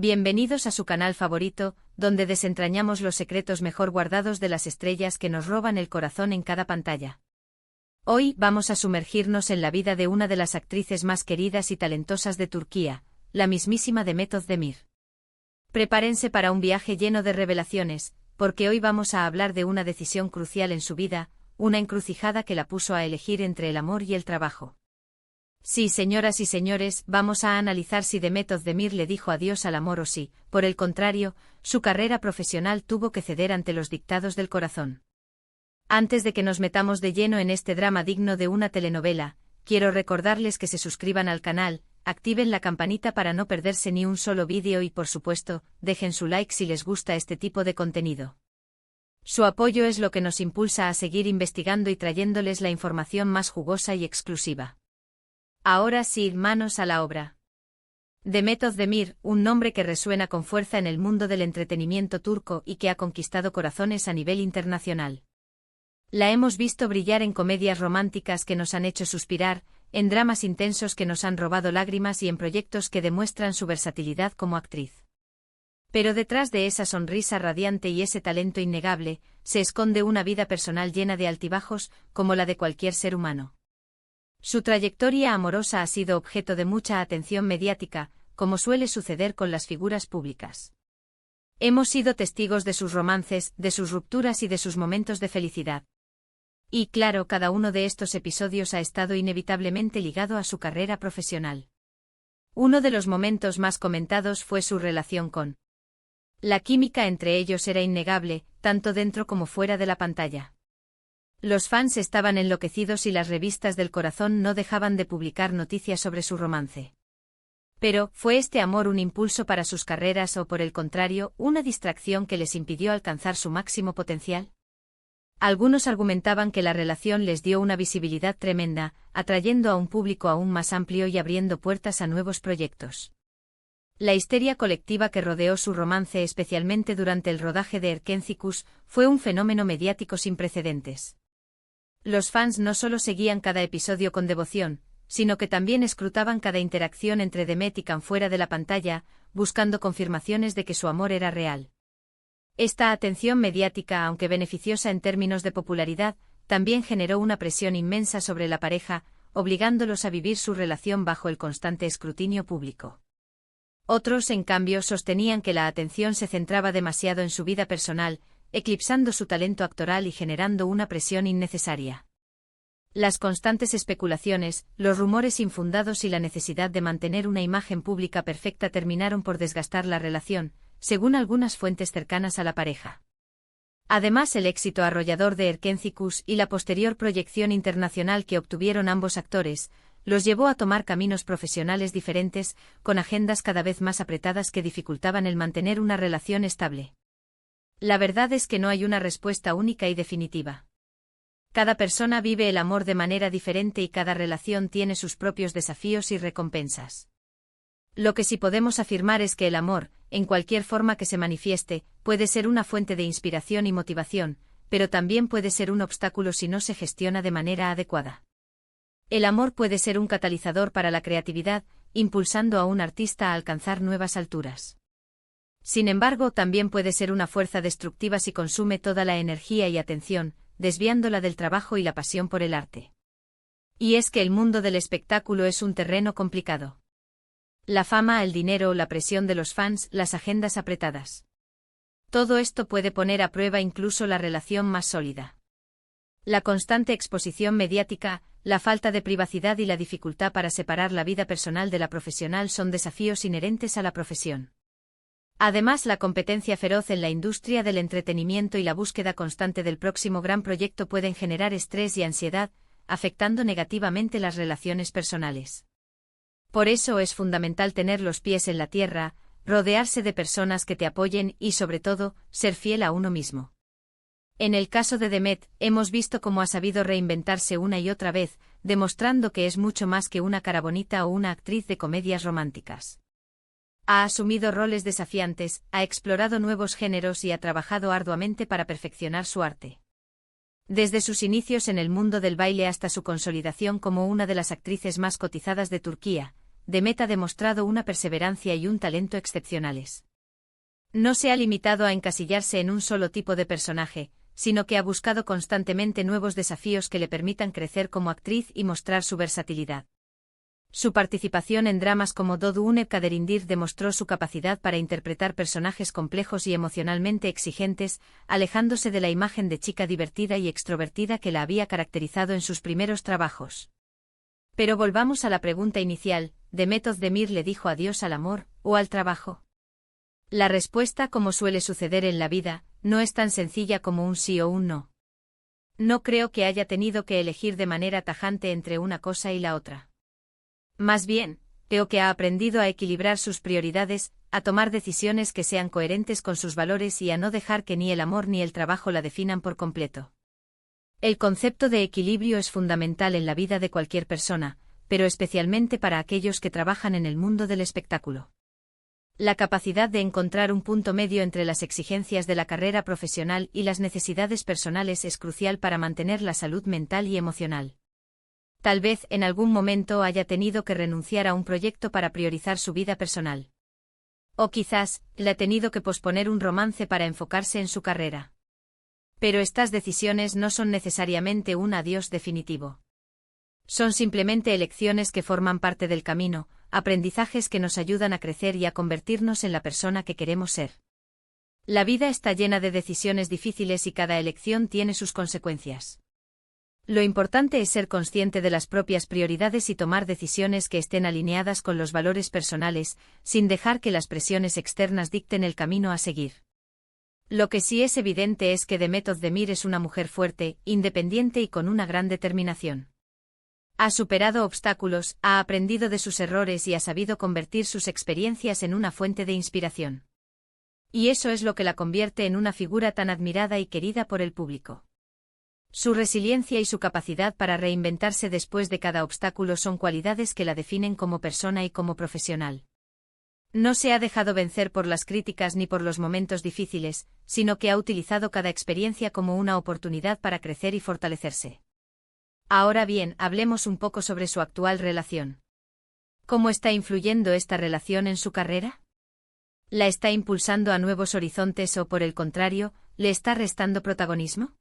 Bienvenidos a su canal favorito, donde desentrañamos los secretos mejor guardados de las estrellas que nos roban el corazón en cada pantalla. Hoy vamos a sumergirnos en la vida de una de las actrices más queridas y talentosas de Turquía, la mismísima Demet Özdemir. Prepárense para un viaje lleno de revelaciones, porque hoy vamos a hablar de una decisión crucial en su vida, una encrucijada que la puso a elegir entre el amor y el trabajo. Sí, señoras y señores, vamos a analizar si Demet Özdemir le dijo adiós al amor o si, por el contrario, su carrera profesional tuvo que ceder ante los dictados del corazón. Antes de que nos metamos de lleno en este drama digno de una telenovela, quiero recordarles que se suscriban al canal, activen la campanita para no perderse ni un solo vídeo y por supuesto, dejen su like si les gusta este tipo de contenido. Su apoyo es lo que nos impulsa a seguir investigando y trayéndoles la información más jugosa y exclusiva. Ahora sí, manos a la obra. Demet Özdemir, un nombre que resuena con fuerza en el mundo del entretenimiento turco y que ha conquistado corazones a nivel internacional. La hemos visto brillar en comedias románticas que nos han hecho suspirar, en dramas intensos que nos han robado lágrimas y en proyectos que demuestran su versatilidad como actriz. Pero detrás de esa sonrisa radiante y ese talento innegable, se esconde una vida personal llena de altibajos, como la de cualquier ser humano. Su trayectoria amorosa ha sido objeto de mucha atención mediática, como suele suceder con las figuras públicas. Hemos sido testigos de sus romances, de sus rupturas y de sus momentos de felicidad. Y claro, cada uno de estos episodios ha estado inevitablemente ligado a su carrera profesional. Uno de los momentos más comentados fue su relación con. La química entre ellos era innegable, tanto dentro como fuera de la pantalla. Los fans estaban enloquecidos y las revistas del corazón no dejaban de publicar noticias sobre su romance. Pero, ¿fue este amor un impulso para sus carreras o, por el contrario, una distracción que les impidió alcanzar su máximo potencial? Algunos argumentaban que la relación les dio una visibilidad tremenda, atrayendo a un público aún más amplio y abriendo puertas a nuevos proyectos. La histeria colectiva que rodeó su romance, especialmente durante el rodaje de Erkenzicus, fue un fenómeno mediático sin precedentes. Los fans no solo seguían cada episodio con devoción, sino que también escrutaban cada interacción entre Demet y Can fuera de la pantalla, buscando confirmaciones de que su amor era real. Esta atención mediática, aunque beneficiosa en términos de popularidad, también generó una presión inmensa sobre la pareja, obligándolos a vivir su relación bajo el constante escrutinio público. Otros, en cambio, sostenían que la atención se centraba demasiado en su vida personal, eclipsando su talento actoral y generando una presión innecesaria. Las constantes especulaciones, los rumores infundados y la necesidad de mantener una imagen pública perfecta terminaron por desgastar la relación, según algunas fuentes cercanas a la pareja. Además, el éxito arrollador de Erkenzicus y la posterior proyección internacional que obtuvieron ambos actores, los llevó a tomar caminos profesionales diferentes, con agendas cada vez más apretadas que dificultaban el mantener una relación estable. La verdad es que no hay una respuesta única y definitiva. Cada persona vive el amor de manera diferente y cada relación tiene sus propios desafíos y recompensas. Lo que sí podemos afirmar es que el amor, en cualquier forma que se manifieste, puede ser una fuente de inspiración y motivación, pero también puede ser un obstáculo si no se gestiona de manera adecuada. El amor puede ser un catalizador para la creatividad, impulsando a un artista a alcanzar nuevas alturas. Sin embargo, también puede ser una fuerza destructiva si consume toda la energía y atención, desviándola del trabajo y la pasión por el arte. Y es que el mundo del espectáculo es un terreno complicado. La fama, el dinero, la presión de los fans, las agendas apretadas. Todo esto puede poner a prueba incluso la relación más sólida. La constante exposición mediática, la falta de privacidad y la dificultad para separar la vida personal de la profesional son desafíos inherentes a la profesión. Además, la competencia feroz en la industria del entretenimiento y la búsqueda constante del próximo gran proyecto pueden generar estrés y ansiedad, afectando negativamente las relaciones personales. Por eso es fundamental tener los pies en la tierra, rodearse de personas que te apoyen y, sobre todo, ser fiel a uno mismo. En el caso de Demet, hemos visto cómo ha sabido reinventarse una y otra vez, demostrando que es mucho más que una cara bonita o una actriz de comedias románticas. Ha asumido roles desafiantes, ha explorado nuevos géneros y ha trabajado arduamente para perfeccionar su arte. Desde sus inicios en el mundo del baile hasta su consolidación como una de las actrices más cotizadas de Turquía, Demet ha demostrado una perseverancia y un talento excepcionales. No se ha limitado a encasillarse en un solo tipo de personaje, sino que ha buscado constantemente nuevos desafíos que le permitan crecer como actriz y mostrar su versatilidad. Su participación en dramas como Dodu Une Kaderindir demostró su capacidad para interpretar personajes complejos y emocionalmente exigentes, alejándose de la imagen de chica divertida y extrovertida que la había caracterizado en sus primeros trabajos. Pero volvamos a la pregunta inicial, ¿Demet Özdemir le dijo adiós al amor o al trabajo? La respuesta, como suele suceder en la vida, no es tan sencilla como un sí o un no. No creo que haya tenido que elegir de manera tajante entre una cosa y la otra. Más bien, creo que ha aprendido a equilibrar sus prioridades, a tomar decisiones que sean coherentes con sus valores y a no dejar que ni el amor ni el trabajo la definan por completo. El concepto de equilibrio es fundamental en la vida de cualquier persona, pero especialmente para aquellos que trabajan en el mundo del espectáculo. La capacidad de encontrar un punto medio entre las exigencias de la carrera profesional y las necesidades personales es crucial para mantener la salud mental y emocional. Tal vez en algún momento haya tenido que renunciar a un proyecto para priorizar su vida personal. O quizás, le ha tenido que posponer un romance para enfocarse en su carrera. Pero estas decisiones no son necesariamente un adiós definitivo. Son simplemente elecciones que forman parte del camino, aprendizajes que nos ayudan a crecer y a convertirnos en la persona que queremos ser. La vida está llena de decisiones difíciles y cada elección tiene sus consecuencias. Lo importante es ser consciente de las propias prioridades y tomar decisiones que estén alineadas con los valores personales, sin dejar que las presiones externas dicten el camino a seguir. Lo que sí es evidente es que Demet Özdemir es una mujer fuerte, independiente y con una gran determinación. Ha superado obstáculos, ha aprendido de sus errores y ha sabido convertir sus experiencias en una fuente de inspiración. Y eso es lo que la convierte en una figura tan admirada y querida por el público. Su resiliencia y su capacidad para reinventarse después de cada obstáculo son cualidades que la definen como persona y como profesional. No se ha dejado vencer por las críticas ni por los momentos difíciles, sino que ha utilizado cada experiencia como una oportunidad para crecer y fortalecerse. Ahora bien, hablemos un poco sobre su actual relación. ¿Cómo está influyendo esta relación en su carrera? ¿La está impulsando a nuevos horizontes o, por el contrario, le está restando protagonismo?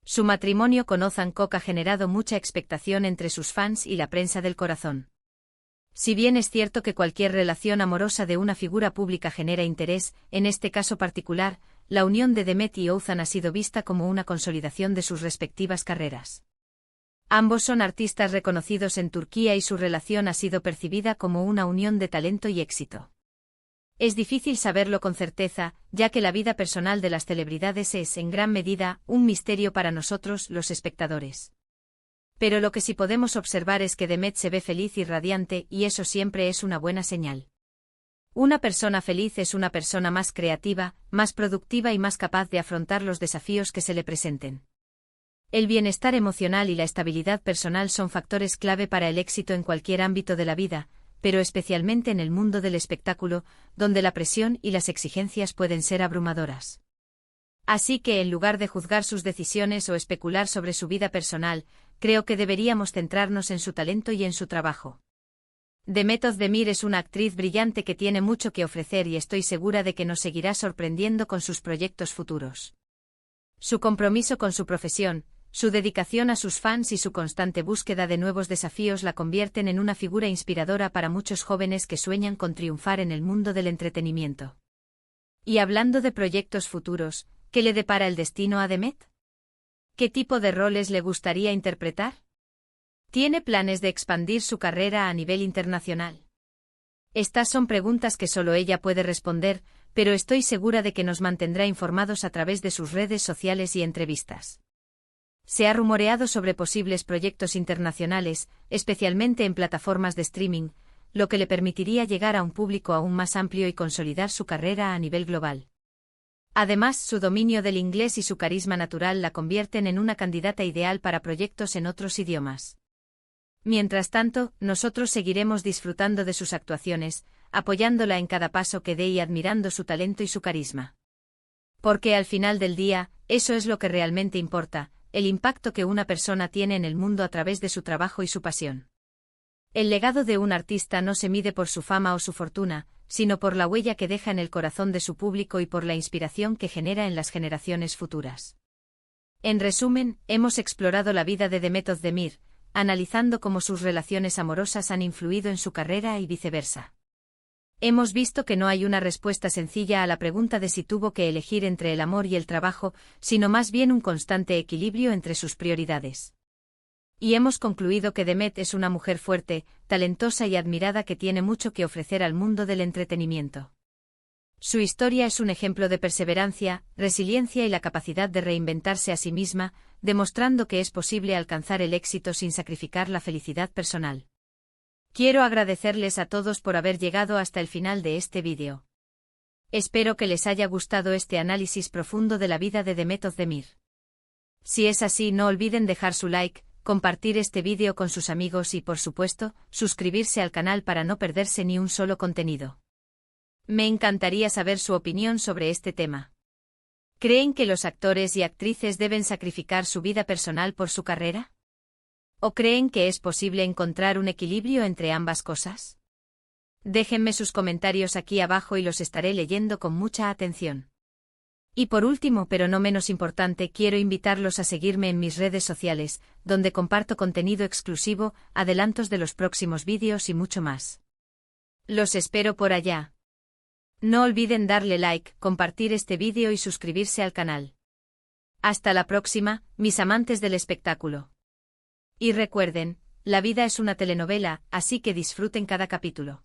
Su matrimonio con Ozan Koç ha generado mucha expectación entre sus fans y la prensa del corazón. Si bien es cierto que cualquier relación amorosa de una figura pública genera interés, en este caso particular, la unión de Demet y Ozan ha sido vista como una consolidación de sus respectivas carreras. Ambos son artistas reconocidos en Turquía y su relación ha sido percibida como una unión de talento y éxito. Es difícil saberlo con certeza, ya que la vida personal de las celebridades es, en gran medida, un misterio para nosotros, los espectadores. Pero lo que sí podemos observar es que Demet se ve feliz y radiante, y eso siempre es una buena señal. Una persona feliz es una persona más creativa, más productiva y más capaz de afrontar los desafíos que se le presenten. El bienestar emocional y la estabilidad personal son factores clave para el éxito en cualquier ámbito de la vida, pero especialmente en el mundo del espectáculo, donde la presión y las exigencias pueden ser abrumadoras. Así que, en lugar de juzgar sus decisiones o especular sobre su vida personal, creo que deberíamos centrarnos en su talento y en su trabajo. Demet Özdemir es una actriz brillante que tiene mucho que ofrecer y estoy segura de que nos seguirá sorprendiendo con sus proyectos futuros. Su compromiso con su profesión, su dedicación a sus fans y su constante búsqueda de nuevos desafíos la convierten en una figura inspiradora para muchos jóvenes que sueñan con triunfar en el mundo del entretenimiento. Y hablando de proyectos futuros, ¿qué le depara el destino a Demet? ¿Qué tipo de roles le gustaría interpretar? ¿Tiene planes de expandir su carrera a nivel internacional? Estas son preguntas que solo ella puede responder, pero estoy segura de que nos mantendrá informados a través de sus redes sociales y entrevistas. Se ha rumoreado sobre posibles proyectos internacionales, especialmente en plataformas de streaming, lo que le permitiría llegar a un público aún más amplio y consolidar su carrera a nivel global. Además, su dominio del inglés y su carisma natural la convierten en una candidata ideal para proyectos en otros idiomas. Mientras tanto, nosotros seguiremos disfrutando de sus actuaciones, apoyándola en cada paso que dé y admirando su talento y su carisma. Porque al final del día, eso es lo que realmente importa, el impacto que una persona tiene en el mundo a través de su trabajo y su pasión. El legado de un artista no se mide por su fama o su fortuna, sino por la huella que deja en el corazón de su público y por la inspiración que genera en las generaciones futuras. En resumen, hemos explorado la vida de Demet Özdemir, analizando cómo sus relaciones amorosas han influido en su carrera y viceversa. Hemos visto que no hay una respuesta sencilla a la pregunta de si tuvo que elegir entre el amor y el trabajo, sino más bien un constante equilibrio entre sus prioridades. Y hemos concluido que Demet es una mujer fuerte, talentosa y admirada que tiene mucho que ofrecer al mundo del entretenimiento. Su historia es un ejemplo de perseverancia, resiliencia y la capacidad de reinventarse a sí misma, demostrando que es posible alcanzar el éxito sin sacrificar la felicidad personal. Quiero agradecerles a todos por haber llegado hasta el final de este vídeo. Espero que les haya gustado este análisis profundo de la vida de Demet Özdemir. Si es así, no olviden dejar su like, compartir este vídeo con sus amigos y, por supuesto, suscribirse al canal para no perderse ni un solo contenido. Me encantaría saber su opinión sobre este tema. ¿Creen que los actores y actrices deben sacrificar su vida personal por su carrera? ¿O creen que es posible encontrar un equilibrio entre ambas cosas? Déjenme sus comentarios aquí abajo y los estaré leyendo con mucha atención. Y por último, pero no menos importante, quiero invitarlos a seguirme en mis redes sociales, donde comparto contenido exclusivo, adelantos de los próximos vídeos y mucho más. Los espero por allá. No olviden darle like, compartir este vídeo y suscribirse al canal. Hasta la próxima, mis amantes del espectáculo. Y recuerden, la vida es una telenovela, así que disfruten cada capítulo.